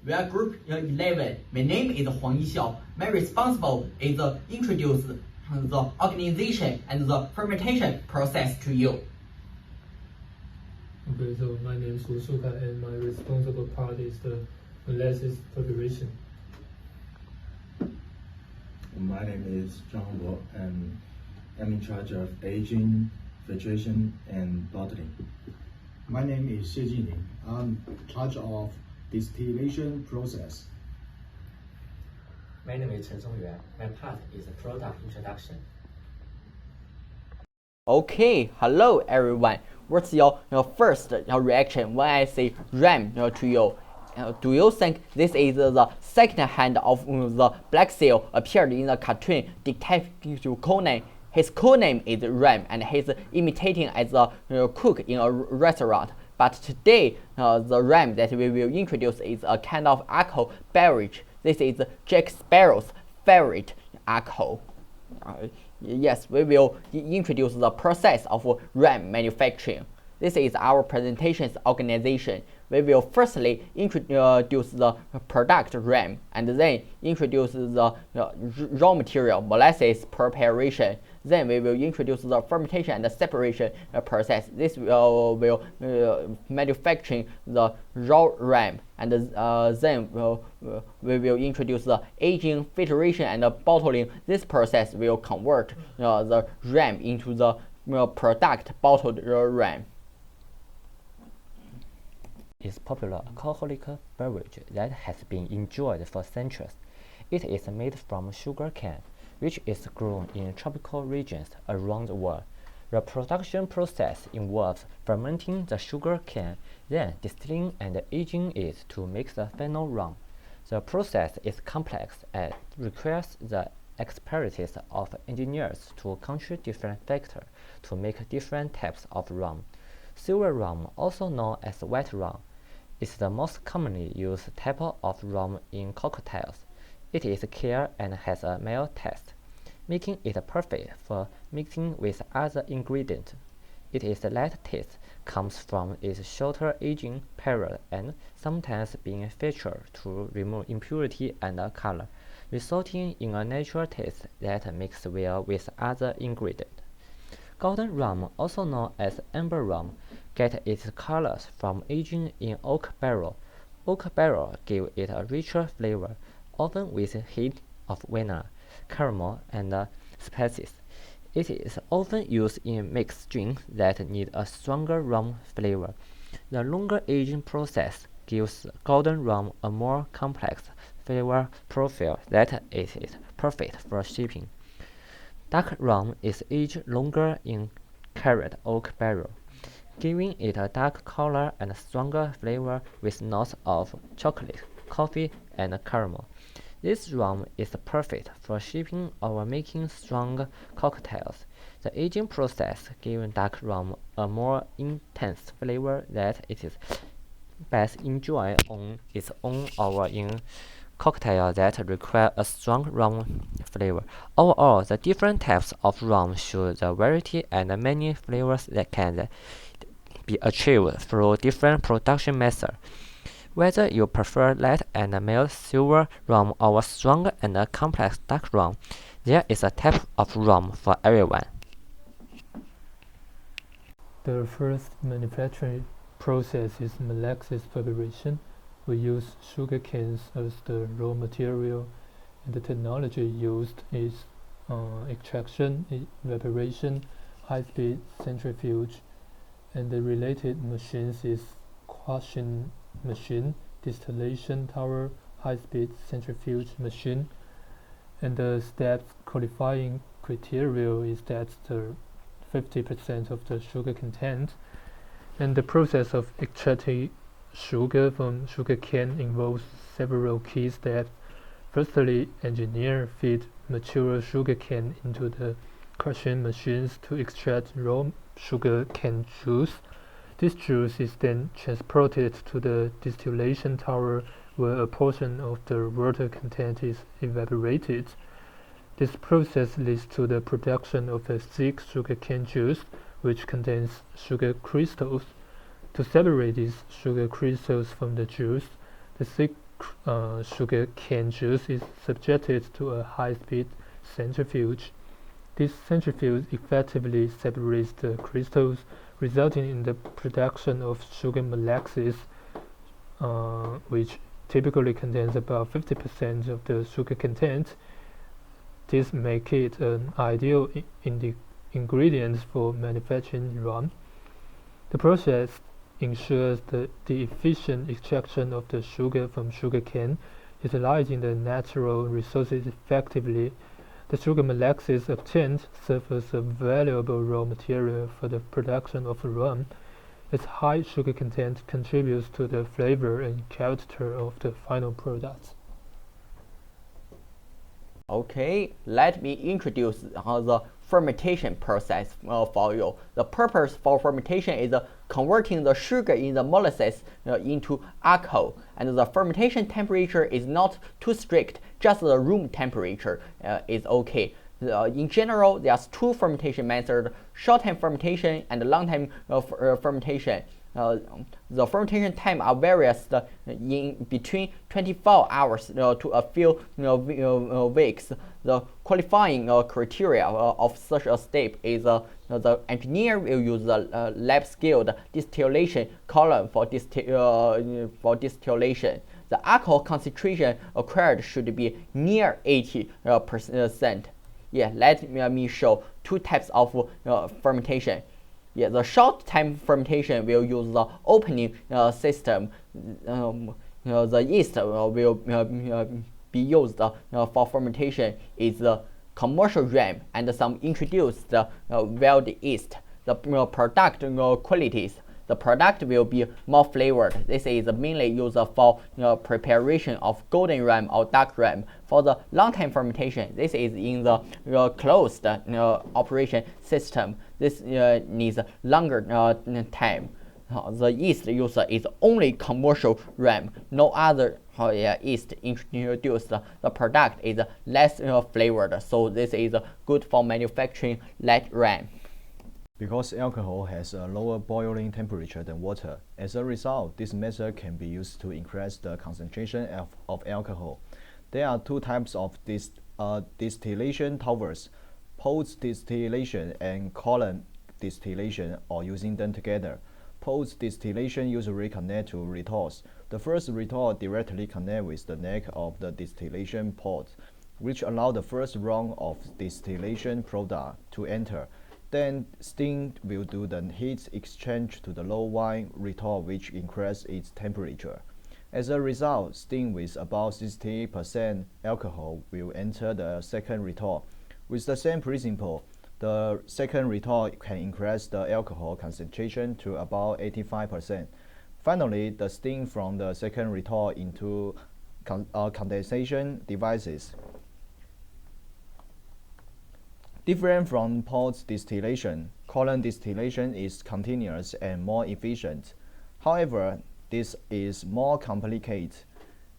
We are Group 11. My name is HUANG Yixiao. My responsible is introduce the organization and the fermentation process to you. Okay, so my name is Shukai, and my responsible part is the molasses preparation. My name is ZHANG Hongbo, and I'm in charge of aging, filtration, and bottling. My name is XIE Jining. I'm in charge of distillation process. My name is CHEN Chongyuan. My part is product introduction. Okay, hello everyone. What's your first reaction when I say RAM to you? Do you think this is the second hand of the Black Seal appeared in the cartoon Detective Conan? His codename is Ram, and he's imitating as a cook in a restaurant. But today, the Ram that we will introduce is a kind of alcohol beverage. This is Jack Sparrow's favorite alcohol. Yes, we will introduce the process of RAM manufacturing. This is our presentation's organization. We will firstly introduce the product RAM, and then introduce the raw material molasses preparation. Then we will introduce the fermentation and the separation process. This will manufacturing the raw RAM, and then we will introduce the aging, filtration, and the bottling. This process will convert the RAM into the product bottled RAM. Is popular alcoholic beverage that has been enjoyed for centuries. It is made from sugar cane, which is grown in tropical regions around the world. The production process involves fermenting the sugar cane, then distilling and aging it to make the final rum. The process is complex and requires the expertise of engineers to control different factors to make different types of rum. Silver rum, also known as white rum, is the most commonly used type of rum in cocktails. It is clear and has a mild taste, making it perfect for mixing with other ingredients. Its light taste comes from its shorter aging period and sometimes being filtered to remove impurity and color, resulting in a natural taste that mixes well with other ingredients. Golden rum, also known as amber rum, gets its colors from aging in oak barrel. Oak barrel give it a richer flavor, often with a hint of vanilla, caramel, and spices. It is often used in mixed drinks that need a stronger rum flavor. The longer aging process gives golden rum a more complex flavor profile that it is perfect for shipping. Dark rum is aged longer in carried oak barrel, giving it a dark color and stronger flavor with notes of chocolate, coffee, and caramel. This rum is perfect for shipping or making strong cocktails. The aging process gives dark rum a more intense flavor that it is best enjoyed on its own or in cocktails that require a strong rum flavor. Overall, the different types of rum show the variety and many flavors that can be achieved through different production methods. Whether you prefer light and mild silver rum or strong and complex dark rum, there is a type of rum for everyone. The first manufacturing process is molasses preparation. We use sugar canes as the raw material, and the technology used is extraction, evaporation, high-speed centrifuge, and the related machines is crushing machine, distillation tower, high-speed centrifuge machine. And the steps qualifying criteria is that the 50% of the sugar content, and the process of extracting sugar from sugar cane involves several key steps. Firstly, engineer feed mature sugar cane into the crushing machines to extract raw sugar cane juice. This juice is then transported to the distillation tower where a portion of the water content is evaporated. This process leads to the production of a thick sugar cane juice, which contains sugar crystals. To separate these sugar crystals from the juice, the thick sugar cane juice is subjected to a high-speed centrifuge. This centrifuge effectively separates the crystals, resulting in the production of sugar molasses, which typically contains about 50% of the sugar content. This makes it an ideal ingredient for manufacturing rum. The process ensures the efficient extraction of the sugar from sugarcane, utilizing the natural resources effectively. The sugar molasses obtained serve as a valuable raw material for the production of rum. Its high sugar content contributes to the flavor and character of the final product. Okay, let me introduce the fermentation process for you. The purpose for fermentation is converting the sugar in the molasses into alcohol, and the fermentation temperature is not too strict, just the room temperature is okay. In general, there's two fermentation methods, short-time fermentation and long-time fermentation. The fermentation time are various in between 24 hours to a few weeks. The qualifying criteria of such a step is the engineer will use the lab-scaled distillation column for distillation. The alcohol concentration acquired should be near 80%. Yeah, let me show two types of fermentation. Yeah, the short-time fermentation will use the opening system. The yeast will be used for fermentation is the commercial rum and some introduced wild yeast. The product qualities. The product will be more flavored. This is mainly used for preparation of golden rum or dark rum. For the long-time fermentation, this is in the closed operation system. This needs longer time. The yeast used is only commercial rum. No other yeast introduced. The product is less flavored, so this is good for manufacturing light rum. Because alcohol has a lower boiling temperature than water, as a result, this method can be used to increase the concentration of alcohol. There are two types of distillation towers, post-distillation and column distillation, or using them together. Post-distillation usually connect to retorts. The first retort directly connects with the neck of the distillation pot, which allow the first round of distillation product to enter. Then steam will do the heat exchange to the low wine retort, which increases its temperature. As a result, steam with about 60% alcohol will enter the second retort. With the same principle, the second retort can increase the alcohol concentration to about 85%. Finally, the steam from the second retort into condensation devices. Different from post-distillation, column distillation is continuous and more efficient. However, this is more complicated.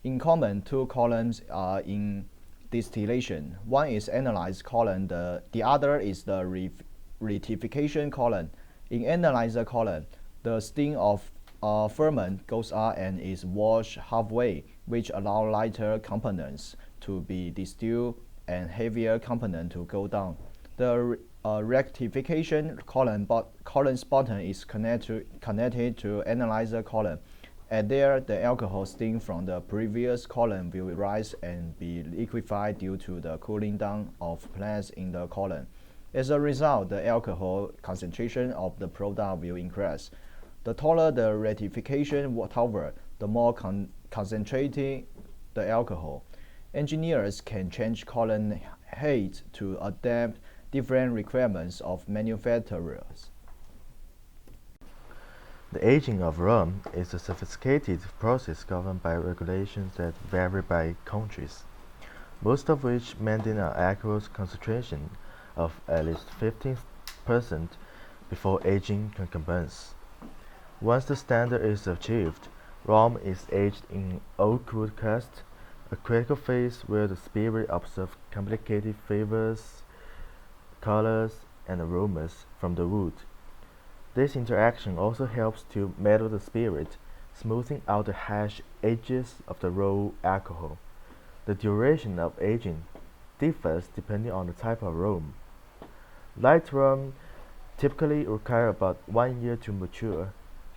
In common, two columns are in distillation. One is analyzer column, the other is the rectification column. In analyzer column, the steam of ferment goes up and is washed halfway, which allows lighter components to be distilled and heavier components to go down. The rectification column bottom is connected to analyzer column. And there, the alcohol steam from the previous column will rise and be liquefied due to the cooling down of plants in the column. As a result, the alcohol concentration of the product will increase. The taller the rectification tower, the more concentrated the alcohol. Engineers can change column height to adapt different requirements of manufacturers. The aging of rum is a sophisticated process governed by regulations that vary by countries, most of which maintain an accurate concentration of at least 15% before aging can commence. Once the standard is achieved, rum is aged in oak wood cask, a critical phase where the spirit observes complicated flavors, colors, and aromas from the wood. This interaction also helps to mellow the spirit, smoothing out the harsh edges of the raw alcohol. The duration of aging differs depending on the type of rum. Light rum typically require about 1 year to mature.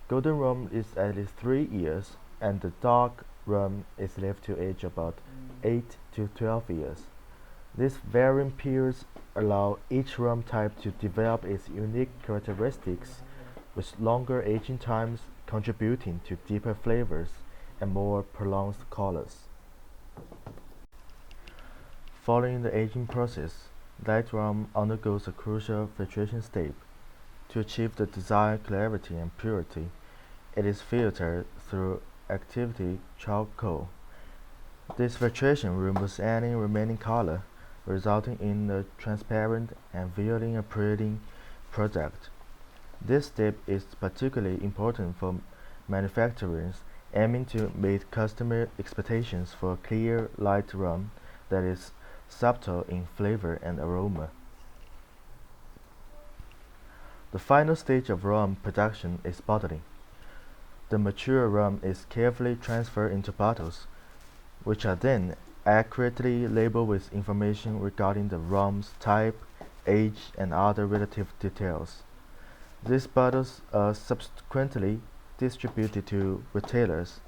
Golden rum is at least 3 years, and the dark rum is left to age about 8 to 12 years. These varying periods allow each rum type to develop its unique characteristics, with longer aging times contributing to deeper flavors and more pronounced colors. Following the aging process, light rum undergoes a crucial filtration step. To achieve the desired clarity and purity, it is filtered through activity charcoal. This filtration removes any remaining color, resulting in a transparent and visually appealing product. This step is particularly important for manufacturers aiming to meet customer expectations for clear, light rum that is subtle in flavor and aroma. The final stage of rum production is bottling. The mature rum is carefully transferred into bottles, which are then accurately labeled with information regarding the rum's type, age, and other relative details. These bottles are subsequently distributed to retailers,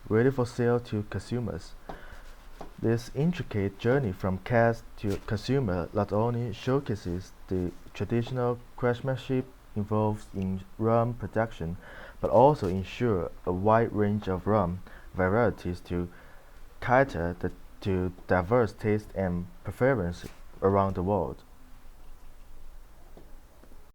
ready for sale to consumers. This intricate journey from cask to consumer not only showcases the traditional craftsmanship involved in rum production, but also ensures a wide range of rum varieties to cater to diverse tastes and preferences around the world.